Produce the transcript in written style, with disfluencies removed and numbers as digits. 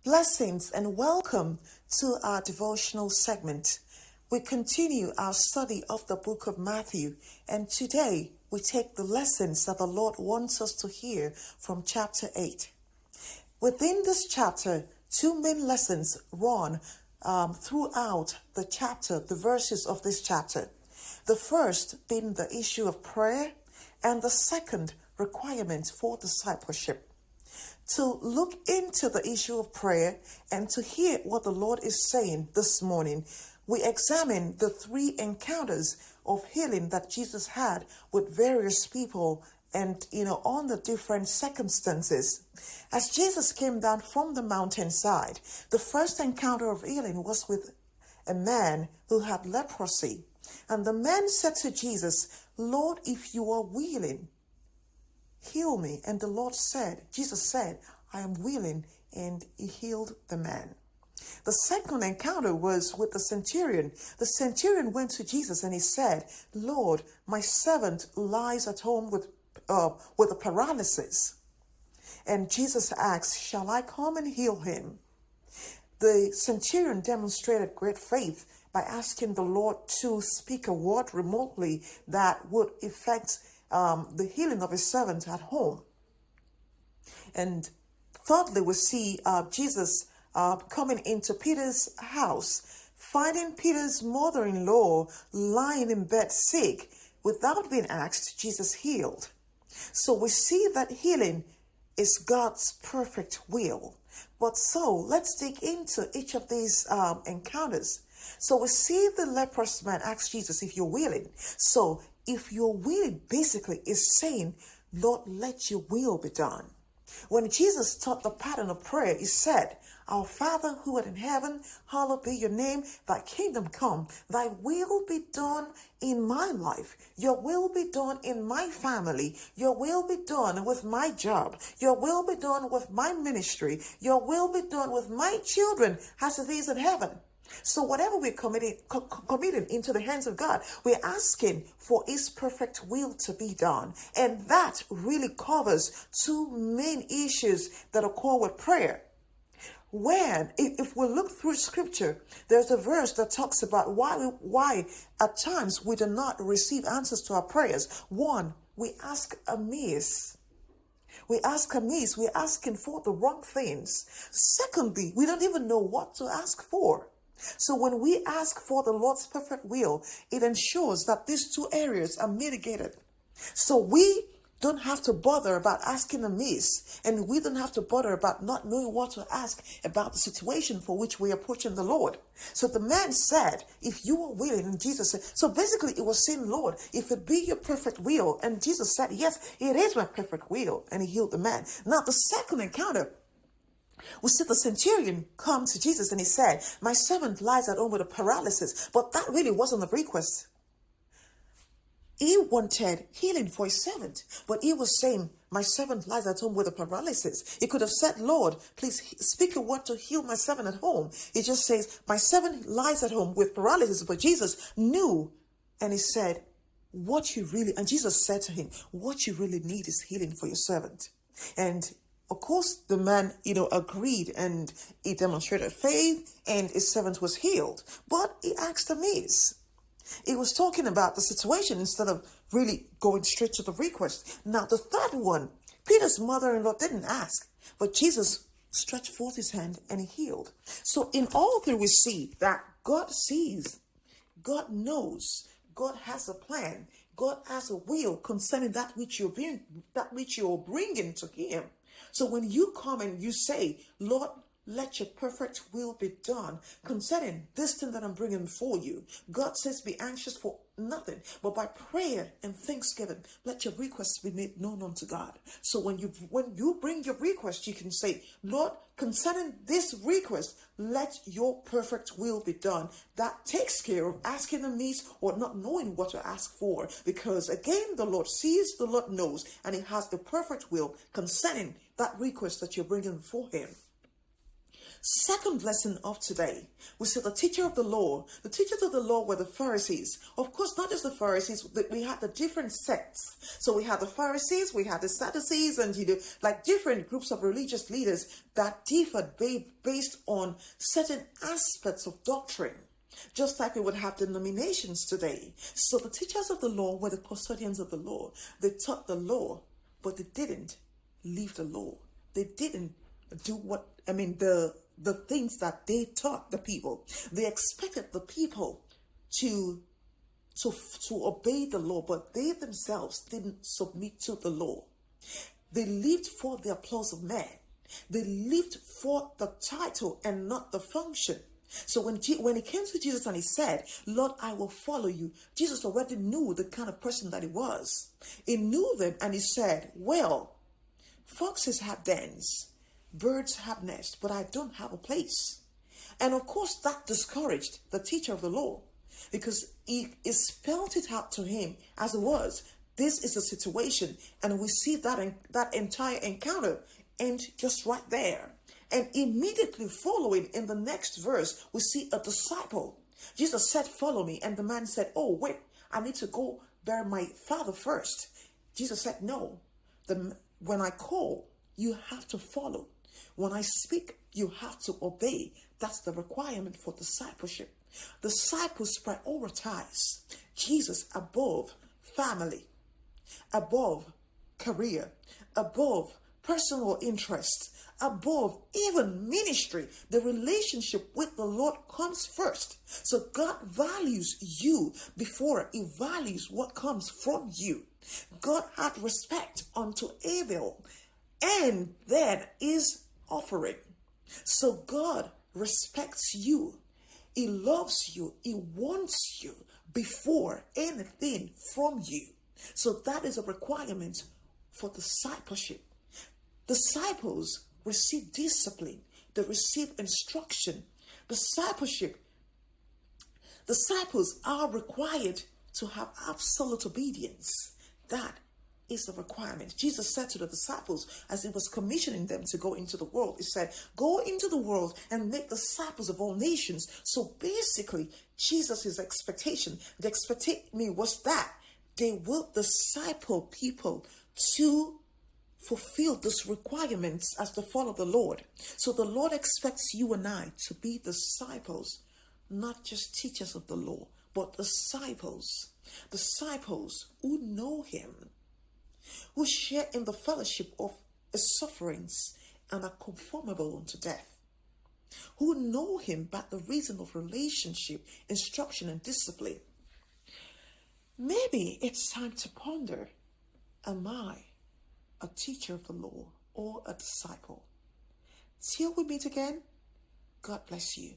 Blessings and welcome to our devotional segment. We continue our study of the book of Matthew, and today we take the lessons that the Lord wants us to hear from chapter 8. Within this chapter, two main lessons run throughout the chapter, the verses of this chapter. The first being the issue of prayer, and the second, requirements for discipleship. To look into the issue of prayer and to hear what the Lord is saying this morning, we examine the three encounters of healing that Jesus had with various people and, on the different circumstances. As Jesus came down from the mountainside, the first encounter of healing was with a man who had leprosy. And the man said to Jesus, "Lord, if you are willing, heal me." And Jesus said, "I am willing," and he healed the man. The second encounter was with the centurion. The centurion went to Jesus and he said, "Lord, my servant lies at home with a paralysis." And Jesus asked, "Shall I come and heal him?" The centurion demonstrated great faith by asking the Lord to speak a word remotely that would effect the healing of his servant at home. And thirdly, we see Jesus coming into Peter's house, finding Peter's mother-in-law lying in bed sick. Without being asked, Jesus healed. So we see that healing is God's perfect will. But so let's dig into each of these encounters. So we see the leprous man ask Jesus, "If you're willing." So if you're willing, basically is saying, "Lord, let your will be done." When Jesus taught the pattern of prayer, he said, "Our Father who art in heaven, hallowed be your name. Thy kingdom come. Thy will be done in my life. Your will be done in my family. Your will be done with my job. Your will be done with my ministry. Your will be done with my children as it is in heaven." So whatever we're committing into the hands of God, we're asking for his perfect will to be done. And that really covers two main issues that occur with prayer. If we look through scripture, there's a verse that talks about why at times we do not receive answers to our prayers. One, we ask amiss. We're asking for the wrong things. Secondly, we don't even know what to ask for. So when we ask for the Lord's perfect will, it ensures that these two areas are mitigated. So we don't have to bother about asking amiss, and we don't have to bother about not knowing what to ask about the situation for which we are approaching the Lord. So the man said, "If you are willing," and Jesus said, so basically it was saying, "Lord, if it be your perfect will," and Jesus said, "Yes, it is my perfect will," and he healed the man. Now the second encounter, we see the centurion come to Jesus and he said, "My servant lies at home with a paralysis." But that really wasn't the request. He wanted healing for his servant, but he was saying, "My servant lies at home with a paralysis." He could have said, "Lord, please speak a word to heal my servant at home." He just says, "My servant lies at home with paralysis." But Jesus knew, and he said, and Jesus said to him, "What you really need is healing for your servant." And of course, the man, agreed, and he demonstrated faith, and his servant was healed. But he asked amiss. He was talking about the situation instead of really going straight to the request. Now, the third one, Peter's mother-in-law didn't ask, but Jesus stretched forth his hand and he healed. So in all three, we see that God sees, God knows, God has a plan, God has a will concerning that which you're bringing to him. So when you come and you say, "Lord, let your perfect will be done concerning this thing that I'm bringing for you," God says, "Be anxious for nothing, but by prayer and thanksgiving, let your requests be made known unto God." So when you bring your request, you can say, "Lord, concerning this request, let your perfect will be done." That takes care of asking amiss or not knowing what to ask for, because again, the Lord sees, the Lord knows, and he has the perfect will concerning that request that you're bringing for him. Second lesson of today, we see the teacher of the law. The teachers of the law were the Pharisees. Of course, not just the Pharisees, we had the different sects. So we had the Pharisees, we had the Sadducees, and like different groups of religious leaders that differed based on certain aspects of doctrine. Just like we would have denominations today. So the teachers of the law were the custodians of the law. They taught the law, but they didn't live the law. They didn't do the things that they taught the people. They expected the people to obey the law, but they themselves didn't submit to the law. They lived for the applause of men. They lived for the title and not the function. So when he came to Jesus and he said, Lord, I will follow you, Jesus already knew the kind of person that he was. He knew them, and he said, well, foxes have dens, birds have nests, but I don't have a place. And of course, that discouraged the teacher of the law, because he spelled it out to him as it was. This is the situation. And we see that entire encounter end just right there. And immediately following in the next verse, we see a disciple. Jesus said, follow me. And the man said, oh, wait, I need to go bury my father first. Jesus said, no, when I call, you have to follow. When I speak, you have to obey. That's the requirement for discipleship. Disciples prioritize Jesus above family, above career, above personal interests, above even ministry. The relationship with the Lord comes first. So God values you before he values what comes from you. God had respect unto Abel and then his offering. So God respects you. He loves you. He wants you before anything from you. So that is a requirement for discipleship. Disciples receive discipline. They receive instruction. Discipleship. Disciples are required to have absolute obedience. That is the requirement. Jesus said to the disciples as he was commissioning them to go into the world, he said, go into the world and make disciples of all nations. So basically, Jesus' expectation, the expectation was that they will disciple people to fulfill these requirements as the follow of the Lord. So the Lord expects you and I to be disciples, not just teachers of the law, but disciples. Disciples who know him, who share in the fellowship of his sufferings and are conformable unto death, who know him by the reason of relationship, instruction, and discipline. Maybe it's time to ponder, am I a teacher of the law or a disciple? Till we meet again, God bless you.